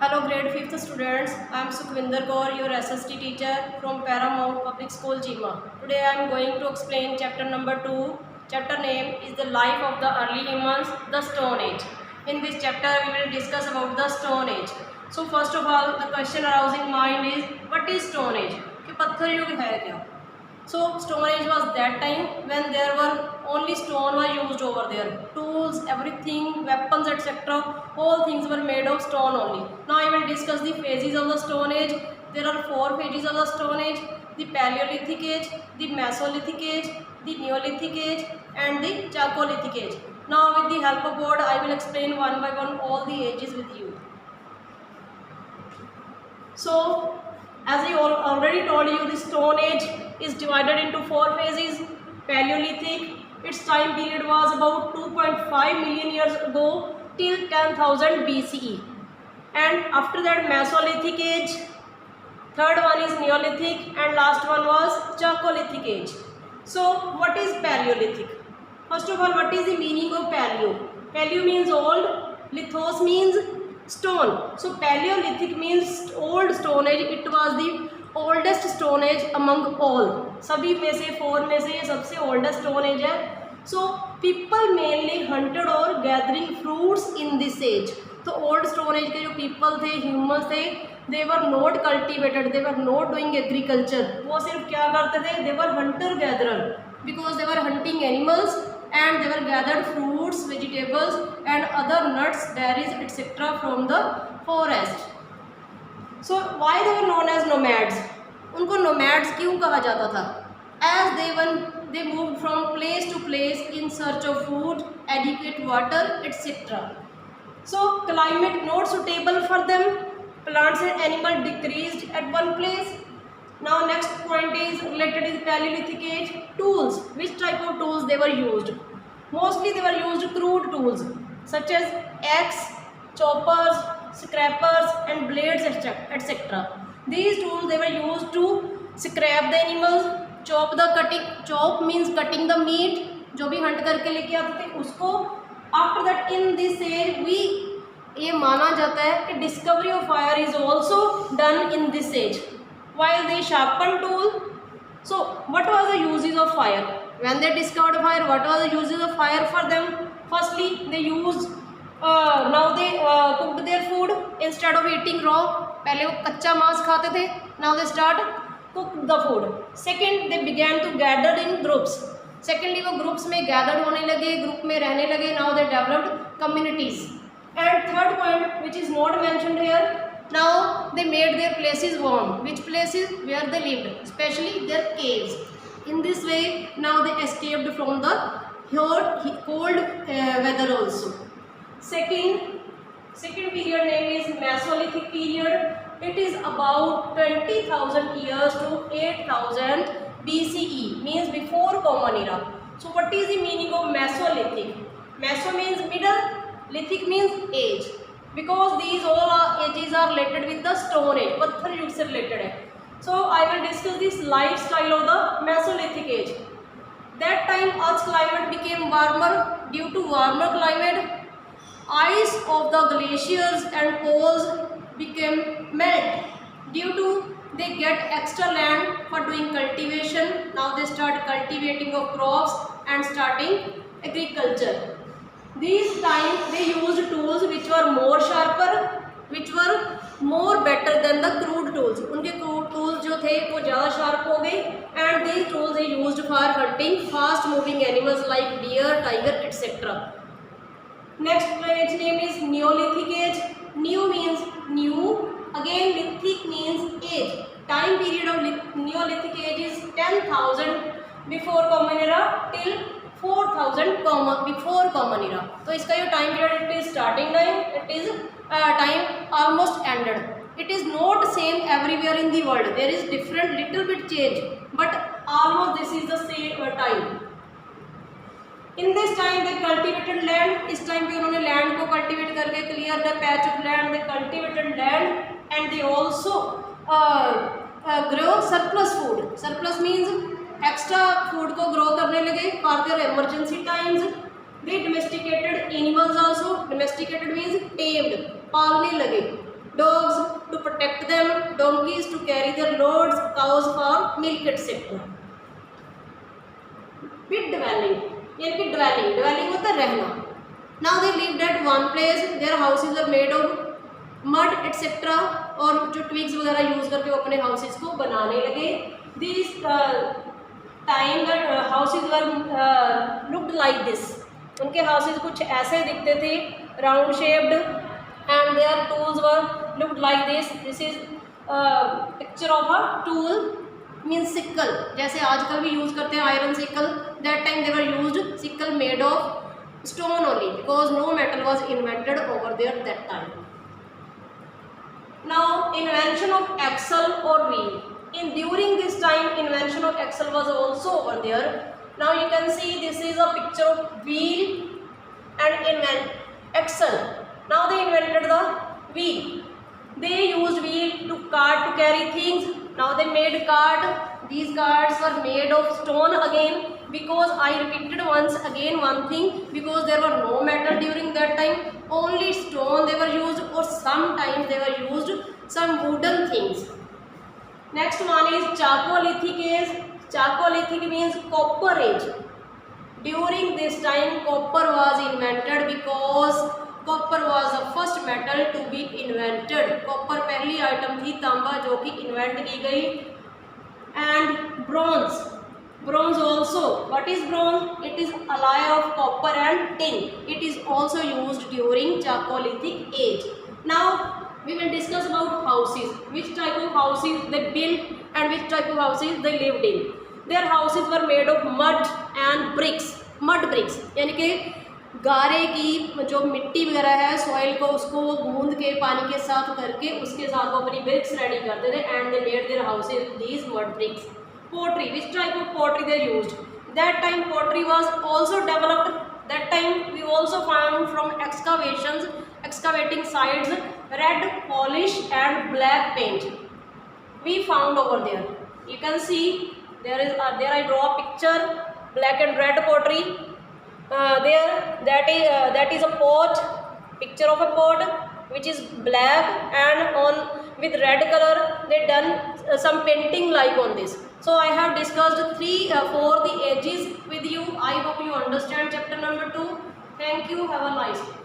Hello grade 5th students, I am Sukhvinder Kaur, your SST teacher from Paramount Public School Jima. Today I am going to explain chapter number 2. Chapter name is the life of the early humans, the Stone Age. In this chapter we will discuss about the Stone Age. So first of all the question arousing mind is what is Stone Age? कि पत्थर युग है क्या? So Stone Age was that time when there were only stone were used over there. Tools, everything, weapons, etc. All things were made of stone only. Now I will discuss the phases of the Stone Age. There are 4 phases of the Stone Age: the Paleolithic Age, the Mesolithic Age, the Neolithic Age, and the Chalcolithic Age. Now with the help of board, I will explain one by one all the ages with you. So as I already told you, the Stone Age is divided into 4 phases. Paleolithic, its time period was about 2.5 million years ago till 10,000 BCE. And after that Mesolithic Age, third one is Neolithic, and last one was Chalcolithic Age. So what is Paleolithic? First of all, what is the meaning of Paleo? Paleo means old, lithos means stone. So Paleolithic means old Stone Age. It was the oldest Stone Age among all. सभी में से 4 में से ये सबसे oldest Stone Age है. So people mainly hunted or gathering fruits in this age. तो old Stone Age के जो people थे, humans थे, they were not cultivated, they were not doing agriculture. वो सिर्फ क्या करते थे? They were hunter gatherer because they were hunting animals and they were gathered fruits, vegetables and other nuts, berries etc. from the forest. So why they were known as nomads? उनको nomads क्यों कहा जाता था? As they moved from place to place in search of food, adequate water, etc. So climate not suitable for them. Plants and animals decreased at one place. Now next point is related to the Paleolithic Age. Tools. Which type of tools they were used? Mostly they were used crude tools such as axe, choppers, scrapers and blades etc. These tools they were used to scrap the animals, chop the cutting. Chop means cutting the meat. जो भी hunt करके लेके आते थे उसको. After that in this age ये माना जाता है कि discovery of fire is also done in this age. While they sharpen tool. So what was the uses of fire? When they discovered fire, what was the uses of fire for them? Firstly, they used now they cooked their food instead of eating raw. पहले वो कच्चा मांस खाते थे. Now they start cook the food. Second, they began to gather in groups. Secondly, वो groups में gathered होने लगे, group में रहने लगे. Now they developed communities. And third point, which is not mentioned here, now they made their places warm. Which places? Where they lived, especially their caves. In this way, now they escaped from the cold weather also. Second period name is Mesolithic period. It is about 20,000 years to 8,000 BCE, means before Common Era. So what is the meaning of Mesolithic? Meso means middle, lithic means age. Because these all ages are related with the Stone Age, पत्थर युग से related है. So I will discuss this lifestyle of the Mesolithic Age. That time Earth's climate became warmer. Due to warmer climate, ice of the glaciers and poles became melt. Due to they get extra land for doing cultivation. Now they start cultivating of crops and starting agriculture. These time they used tools which were more sharper, which were more better than the crude tools. उनके crude tools जो थे वो ज़्यादा sharp हो गए. And these tools they used for hunting fast moving animals like deer, tiger, etc. Next age name is Neolithic Age. New means new. Again lithic means age. Time period of Neolithic Age is 10,000 before Common Era till 4,000 before Common Era. तो इसका जो time period it is starting time, it is time almost ended. It is not same everywhere in the world. There is different little bit change, but almost this is the same time. In this time they cultivated land. इस time पे उन्होंने land को cultivate करके clear the patch of land. They cultivated land and they also grow surplus food. Surplus means extra food को grow करने लगे for their emergency times. They domesticated animals also. Domesticated means tamed, पालने लगे. dogs to protect them, donkeys to carry their loads, cows for milk, etc. With dwelling, यानी कि dwelling होता है रहना. Now they lived at one place. Their houses were made of mud etc. और जो twigs वगैरह यूज करके वो अपने houses को बनाने लगे. These time the houses were looked like this. उनके houses कुछ ऐसे दिखते थे, round shaped, and their tools were looked like this. This is picture of a tool, means sickle. जैसे आजकल भी यूज करते हैं iron sickle. That time they were used sickle made of stone only, because no metal was invented over there that time. Now invention of axle or wheel. During this time invention of axle was also over there. Now you can see this is a picture of wheel and axle. Now they invented the wheel. They used wheel to cart to carry things. Now they made cart. These carts were made of stone again, because I repeated once again one thing, because there were no metal during that time, only stone they were used, or sometimes they were used some wooden things. Next one is Chalcolithic age. Chalcolithic means copper age. During this time copper was invented, because copper was the first metal to be invented. Copper पहली item थी तांबा जो कि invent की गई. And bronze also. What is bronze? It is alloy of copper and tin. It is also used during Chalcolithic age. Now we will discuss about houses. Which type of houses they built and which type of houses they lived in. Their houses were made of mud and bricks. Mud bricks यानी कि गारे की जो मिट्टी वगैरह है, soil को, उसको वो गूंद के पानी के साथ करके उसके साथ वो अपनी ब्रिक्स रेडी करते थे. And they made their houses these mud bricks. Pottery. Which type of pottery they used? That time pottery was also developed. That time we also found from excavating sites, red polish and black paint we found over there. You can see there I draw a picture, black and red pottery. That is a pot, picture of a pot which is black, and on with red color they done some painting like on this. So I have discussed 4 the ages with you. I hope you understand chapter number 2. Thank you. Have a nice day.